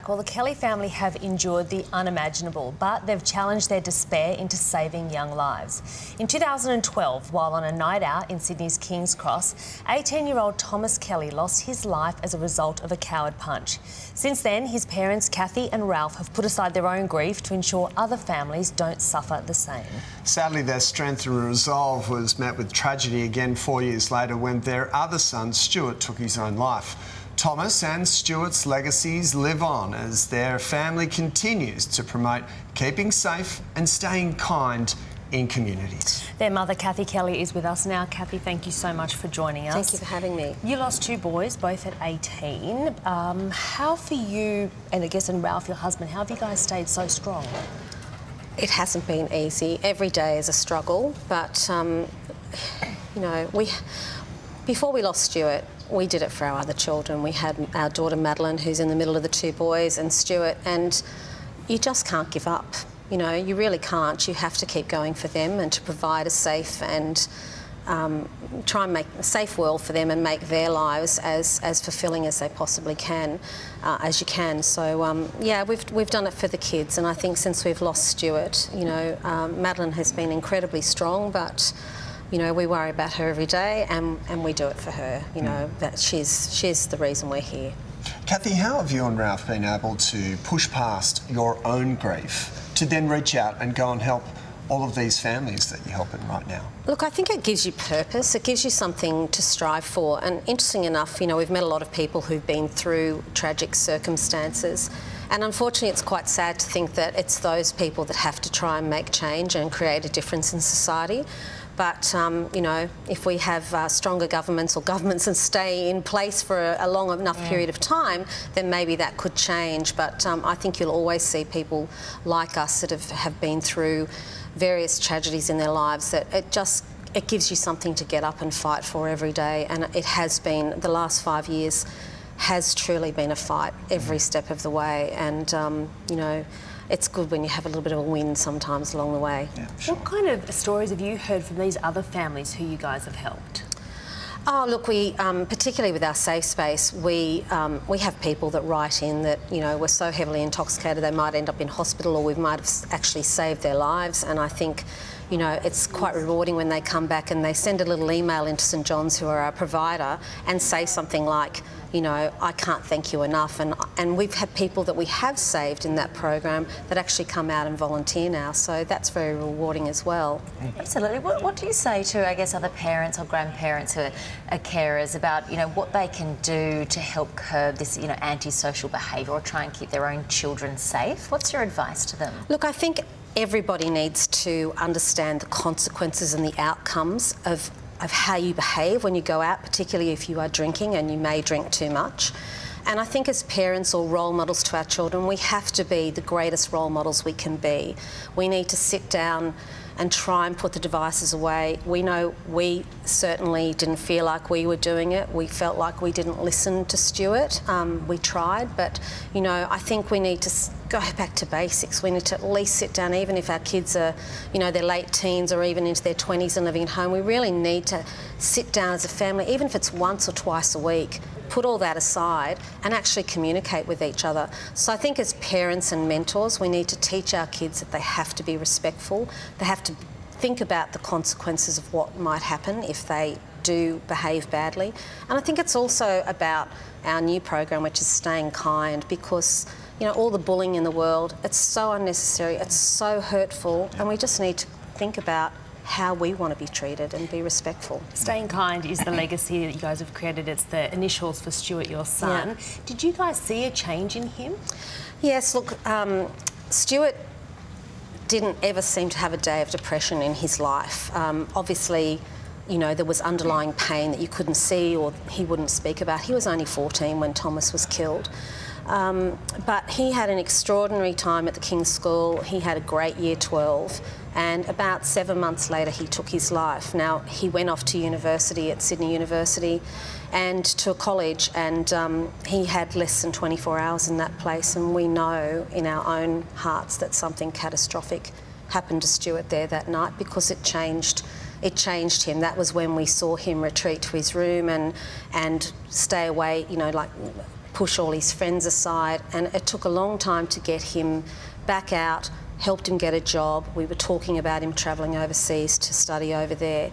Well, the Kelly family have endured the unimaginable, but they've challenged their despair into saving young lives. In 2012, while on a night out in Sydney's King's Cross, 18-year-old Thomas Kelly lost his life as a result of a coward punch. Since then, his parents, Kathy and Ralph, have put aside their own grief to ensure other families don't suffer the same. Sadly, their strength and resolve was met with tragedy again 4 years later when their other son, Stuart, took his own life. Thomas and Stuart's legacies live on as their family continues to promote keeping safe and staying kind in communities. Their mother, Kathy Kelly, is with us now. Kathy, thank you so much for joining us. Thank you for having me. You lost two boys, both at 18. How for you, and I guess and Ralph, your husband, how have you guys stayed so strong? It hasn't been easy. Every day is a struggle, but, you know, before we lost Stuart, we did it for our other children. We had our daughter Madeline, who's in the middle of the two boys, and Stuart, and you just can't give up. You know, you really can't. You have to keep going for them and to provide a safe and try and make a safe world for them and make their lives as fulfilling as they possibly can, as you can. So, yeah, we've done it for the kids, and I think since we've lost Stuart, you know, Madeline has been incredibly strong, but you know, we worry about her every day, and we do it for her. You know, that she's the reason we're here. Kathy, how have you and Ralph been able to push past your own grief to then reach out and go and help all of these families that you're helping right now? Look, I think it gives you purpose. It gives you something to strive for. And interesting enough, you know, we've met a lot of people who've been through tragic circumstances. And unfortunately, it's quite sad to think that it's those people that have to try and make change and create a difference in society. But, you know, if we have stronger governments or governments and stay in place for a long enough period of time, then maybe that could change. But I think you'll always see people like us that have been through various tragedies in their lives, that it gives you something to get up and fight for every day. And it has been, the last 5 years has truly been a fight every step of the way. And, you know, it's good when you have a little bit of a win sometimes along the way. Yeah, sure. What kind of stories have you heard from these other families who you guys have helped? Oh, look, we, particularly with our safe space, we have people that write in that, you know, were so heavily intoxicated they might end up in hospital, or we might have actually saved their lives. And I think, you know, it's quite rewarding when they come back and they send a little email into St John's, who are our provider, and say something like, you know, I can't thank you enough. And we've had people that we have saved in that program that actually come out and volunteer now, so that's very rewarding as well. Absolutely. What do you say to, I guess, other parents or grandparents who are carers about, you know, what they can do to help curb this, you know, antisocial behaviour or try and keep their own children safe? What's your advice to them? Look, I think everybody needs to understand the consequences and the outcomes of how you behave when you go out, particularly if you are drinking and you may drink too much. And I think as parents or role models to our children, we have to be the greatest role models we can be. We need to sit down and try and put the devices away. We know we certainly didn't feel like we were doing it. We felt like we didn't listen to Stuart. We tried, but, you know, I think we need to go back to basics. We need to at least sit down, even if our kids are, you know, they're late teens or even into their 20s and living at home. We really need to sit down as a family, even if it's once or twice a week, put all that aside and actually communicate with each other. So I think as parents and mentors, we need to teach our kids that they have to be respectful. They have to think about the consequences of what might happen if they do behave badly. And I think it's also about our new program, which is Staying Kind, because, you know, all the bullying in the world, it's so unnecessary, it's so hurtful, and we just need to think about how we want to be treated and be respectful. Staying Kind is the legacy that you guys have created. It's the initials for Stuart, your son. Yeah. Did you guys see a change in him? Yes, look, Stuart didn't ever seem to have a day of depression in his life. Obviously, you know, there was underlying pain that you couldn't see or he wouldn't speak about. He was only 14 when Thomas was killed. But he had an extraordinary time at the King's School. He had a great year 12, and about 7 months later he took his life. Now, he went off to university at Sydney University and to a college, and he had less than 24 hours in that place, and we know in our own hearts that something catastrophic happened to Stuart there that night, because it changed him. That was when we saw him retreat to his room and stay away, you know, like push all his friends aside, and it took a long time to get him back out, helped him get a job. We were talking about him travelling overseas to study over there.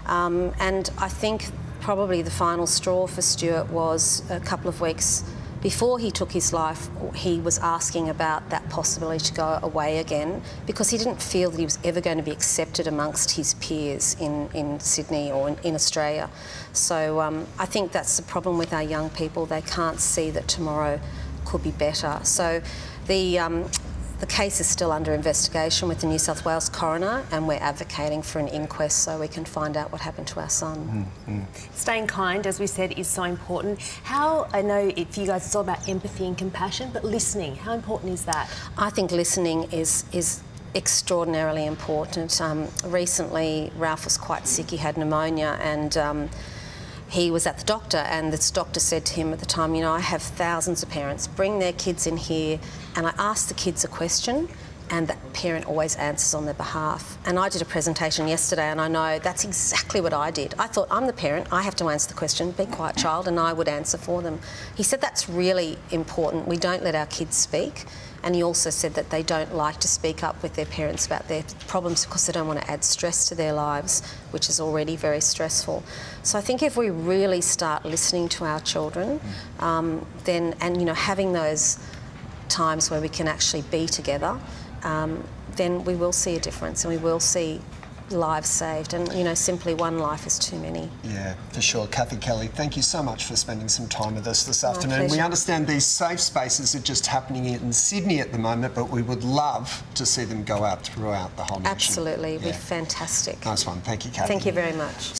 And I think probably the final straw for Stuart was a couple of weeks before he took his life. He was asking about that possibility to go away again, because he didn't feel that he was ever going to be accepted amongst his peers in Sydney or in Australia. So I think that's the problem with our young people. They can't see that tomorrow could be better. So the case is still under investigation with the New South Wales coroner, and we're advocating for an inquest so we can find out what happened to our son. Staying kind, as we said, is so important. I know if you guys, it's all about empathy and compassion, but listening, how important is that? I think listening is extraordinarily important. Recently, Ralph was quite sick. He had pneumonia, and he was at the doctor, and this doctor said to him at the time, you know, I have thousands of parents bring their kids in here, and I ask the kids a question, and that parent always answers on their behalf. And I did a presentation yesterday, and I know that's exactly what I did. I thought, I'm the parent, I have to answer the question, be quiet child, and I would answer for them. He said that's really important. We don't let our kids speak. And he also said that they don't like to speak up with their parents about their problems because they don't want to add stress to their lives, which is already very stressful. So I think if we really start listening to our children, then, and you know, having those times where we can actually be together, then we will see a difference, and we will see lives saved. And you know, simply one life is too many. Yeah, for sure. Kathy Kelly, thank you so much for spending some time with us this afternoon. Pleasure. We understand these safe spaces are just happening in Sydney at the moment, but we would love to see them go out throughout the whole nation. Absolutely, it'd be fantastic. Nice one. Thank you, Kathy. Thank you very much.